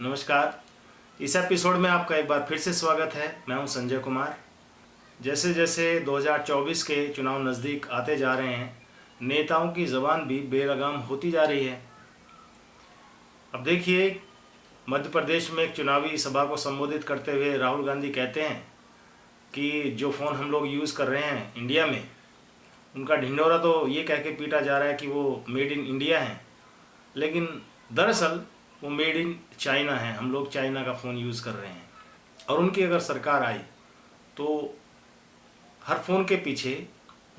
नमस्कार। इस एपिसोड में आपका एक बार फिर से स्वागत है। मैं हूं संजय कुमार। जैसे जैसे 2024 के चुनाव नज़दीक आते जा रहे हैं, नेताओं की ज़बान भी बेलगाम होती जा रही है। अब देखिए, मध्य प्रदेश में एक चुनावी सभा को संबोधित करते हुए राहुल गांधी कहते हैं कि जो फ़ोन हम लोग यूज़ कर रहे हैं इंडिया में, उनका ढिंढोरा तो ये कह के पीटा जा रहा है कि वो मेड इन इंडिया हैं, लेकिन दरअसल वो मेड इन चाइना है। हम लोग चाइना का फ़ोन यूज़ कर रहे हैं। और उनकी अगर सरकार आई तो हर फ़ोन के पीछे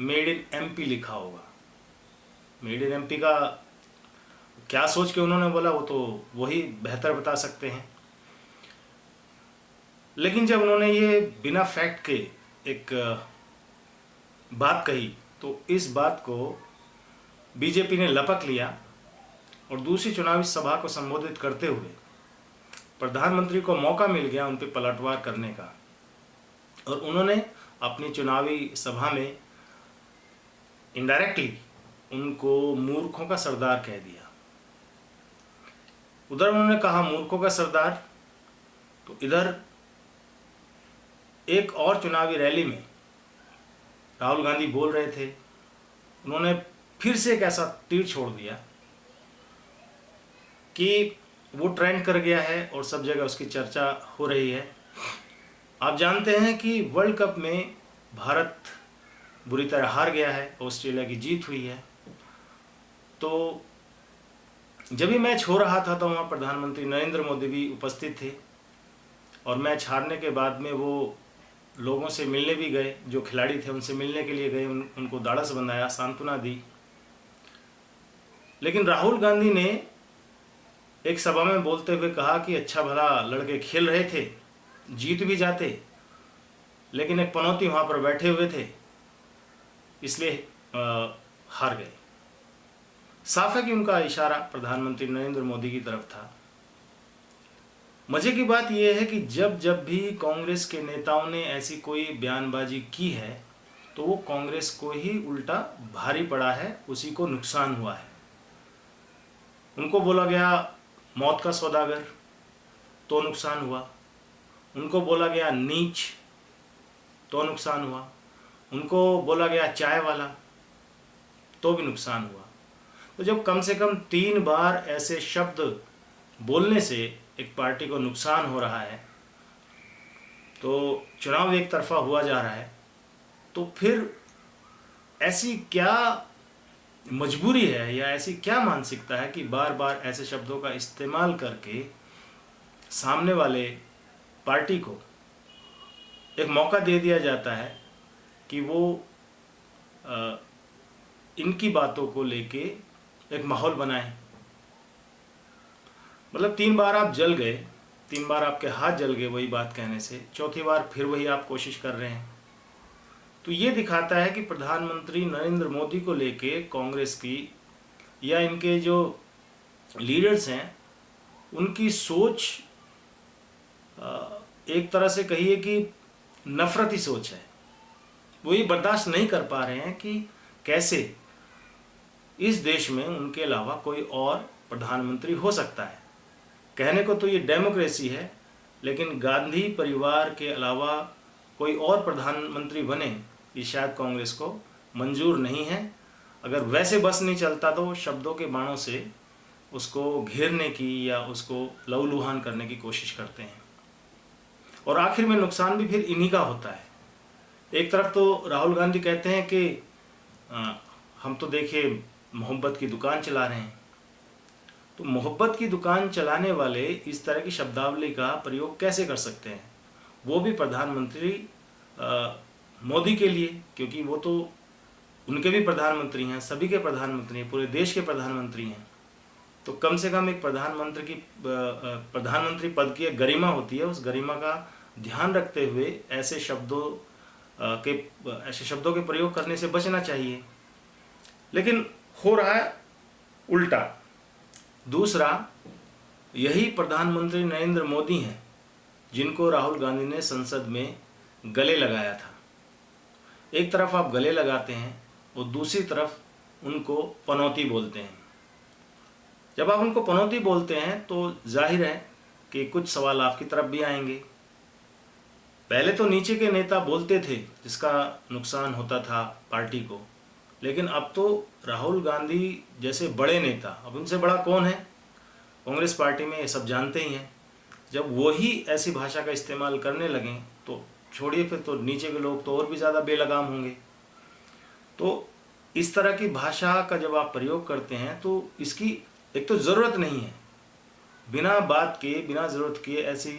मेड इन एमपी लिखा होगा। मेड इन एमपी का क्या सोच के उन्होंने बोला, वो तो वही बेहतर बता सकते हैं। लेकिन जब उन्होंने ये बिना फैक्ट के एक बात कही तो इस बात को बीजेपी ने लपक लिया और दूसरी चुनावी सभा को संबोधित करते हुए प्रधानमंत्री को मौका मिल गया उन पर पलटवार करने का, और उन्होंने अपनी चुनावी सभा में इनडायरेक्टली उनको मूर्खों का सरदार कह दिया। उधर उन्होंने कहा मूर्खों का सरदार, तो इधर एक और चुनावी रैली में राहुल गांधी बोल रहे थे, उन्होंने फिर से एक ऐसा तीर छोड़ दिया कि वो ट्रेंड कर गया है और सब जगह उसकी चर्चा हो रही है। आप जानते हैं कि वर्ल्ड कप में भारत बुरी तरह हार गया है, ऑस्ट्रेलिया की जीत हुई है। तो जब भी मैच हो रहा था तो वहाँ प्रधानमंत्री नरेंद्र मोदी भी उपस्थित थे, और मैच हारने के बाद में वो लोगों से मिलने भी गए, जो खिलाड़ी थे उनसे मिलने के लिए गए, उनको ढाढ़स बंधाया, सांत्वना दी। लेकिन राहुल गांधी ने एक सभा में बोलते हुए कहा कि अच्छा भला लड़के खेल रहे थे, जीत भी जाते, लेकिन एक पनौती वहाँ पर बैठे हुए थे, इसलिए हार गए। साफ है कि उनका इशारा प्रधानमंत्री नरेंद्र मोदी की तरफ था। मजे की बात यह है कि जब जब भी कांग्रेस के नेताओं ने ऐसी कोई बयानबाजी की है तो वो कांग्रेस को ही उल्टा भारी पड़ा है, उसी को नुकसान हुआ है। उनको बोला गया मौत का सौदागर, तो नुकसान हुआ। उनको बोला गया नीच, तो नुकसान हुआ। उनको बोला गया चाय वाला, तो भी नुकसान हुआ। तो जब कम से कम 3 बार ऐसे शब्द बोलने से एक पार्टी को नुकसान हो रहा है, तो चुनाव एक तरफा हुआ जा रहा है, तो फिर ऐसी क्या मजबूरी है या ऐसी क्या मानसिकता है कि बार बार ऐसे शब्दों का इस्तेमाल करके सामने वाले पार्टी को एक मौका दे दिया जाता है कि वो इनकी बातों को लेके एक माहौल बनाए। मतलब 3 बार आप जल गए, 3 बार आपके हाथ जल गए वही बात कहने से, चौथी बार फिर वही आप कोशिश कर रहे हैं। तो ये दिखाता है कि प्रधानमंत्री नरेंद्र मोदी को लेके कांग्रेस की या इनके जो लीडर्स हैं उनकी सोच एक तरह से कहिए कि नफरती सोच है। वो ये बर्दाश्त नहीं कर पा रहे हैं कि कैसे इस देश में उनके अलावा कोई और प्रधानमंत्री हो सकता है। कहने को तो ये डेमोक्रेसी है, लेकिन गांधी परिवार के अलावा कोई और प्रधानमंत्री बने ये शायद कांग्रेस को मंजूर नहीं है। अगर वैसे बस नहीं चलता तो शब्दों के बाणों से उसको घेरने की या उसको लहूलुहान करने की कोशिश करते हैं, और आखिर में नुकसान भी फिर इन्हीं का होता है। एक तरफ तो राहुल गांधी कहते हैं कि हम तो देखिए मोहब्बत की दुकान चला रहे हैं। तो मोहब्बत की दुकान चलाने वाले इस तरह की शब्दावली का प्रयोग कैसे कर सकते हैं, वो भी प्रधानमंत्री मोदी के लिए, क्योंकि वो तो उनके भी प्रधानमंत्री हैं, सभी के प्रधानमंत्री हैं, पूरे देश के प्रधानमंत्री हैं। तो कम से कम एक प्रधानमंत्री पद की एक गरिमा होती है, उस गरिमा का ध्यान रखते हुए ऐसे शब्दों के प्रयोग करने से बचना चाहिए। लेकिन हो रहा है उल्टा। दूसरा, यही प्रधानमंत्री नरेंद्र मोदी हैं जिनको राहुल गांधी ने संसद में गले लगाया था। एक तरफ आप गले लगाते हैं और दूसरी तरफ उनको पनौती बोलते हैं। जब आप उनको पनौती बोलते हैं तो जाहिर है कि कुछ सवाल आपकी तरफ भी आएंगे। पहले तो नीचे के नेता बोलते थे जिसका नुकसान होता था पार्टी को, लेकिन अब तो राहुल गांधी जैसे बड़े नेता, अब उनसे बड़ा कौन है कांग्रेस पार्टी में, ये सब जानते ही हैं। जब वही ऐसी भाषा का इस्तेमाल करने लगें तो छोड़िए, फिर तो नीचे के लोग तो और भी ज़्यादा बेलगाम होंगे। तो इस तरह की भाषा का जब आप प्रयोग करते हैं तो इसकी एक तो ज़रूरत नहीं है, बिना बात के बिना ज़रूरत के ऐसी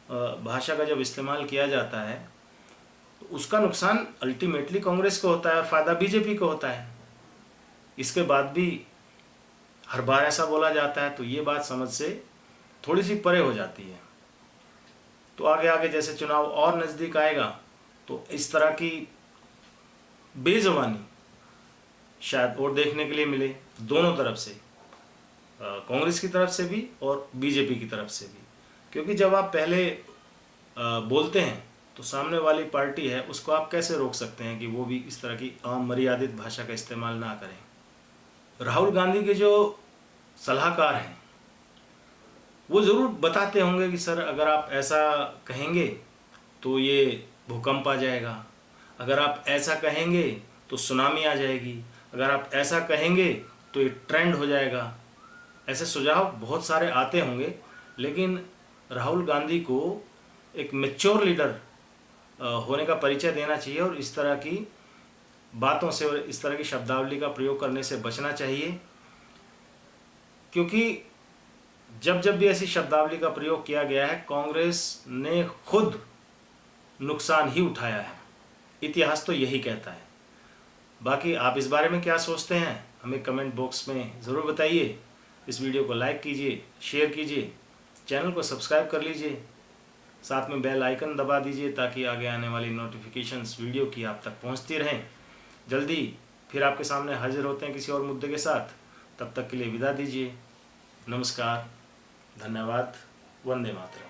भाषा का जब इस्तेमाल किया जाता है तो उसका नुकसान अल्टीमेटली कांग्रेस को होता है और फ़ायदा बीजेपी को होता है। इसके बाद भी हर बार ऐसा बोला जाता है तो ये बात समझ से थोड़ी सी परे हो जाती है। तो आगे आगे जैसे चुनाव और नज़दीक आएगा तो इस तरह की बेज़बानी शायद और देखने के लिए मिले, दोनों तरफ से, कांग्रेस की तरफ से भी और बीजेपी की तरफ से भी। क्योंकि जब आप पहले बोलते हैं तो सामने वाली पार्टी है उसको आप कैसे रोक सकते हैं कि वो भी इस तरह की आम मर्यादित भाषा का इस्तेमाल ना करें। राहुल गांधी के जो सलाहकार हैं वो ज़रूर बताते होंगे कि सर अगर आप ऐसा कहेंगे तो ये भूकंप आ जाएगा, अगर आप ऐसा कहेंगे तो सुनामी आ जाएगी, अगर आप ऐसा कहेंगे तो ये ट्रेंड हो जाएगा। ऐसे सुझाव बहुत सारे आते होंगे, लेकिन राहुल गांधी को एक मैच्योर लीडर होने का परिचय देना चाहिए और इस तरह की बातों से और इस तरह की शब्दावली का प्रयोग करने से बचना चाहिए। क्योंकि जब जब भी ऐसी शब्दावली का प्रयोग किया गया है कांग्रेस ने खुद नुकसान ही उठाया है, इतिहास तो यही कहता है। बाकी आप इस बारे में क्या सोचते हैं हमें कमेंट बॉक्स में ज़रूर बताइए। इस वीडियो को लाइक कीजिए, शेयर कीजिए, चैनल को सब्सक्राइब कर लीजिए, साथ में बेल आइकन दबा दीजिए ताकि आगे आने वाली नोटिफिकेशंस वीडियो की आप तक पहुंचती रहें। जल्दी फिर आपके सामने हाजिर होते हैं किसी और मुद्दे के साथ। तब तक के लिए विदा दीजिए। नमस्कार, धन्यवाद, वंदे मातरम।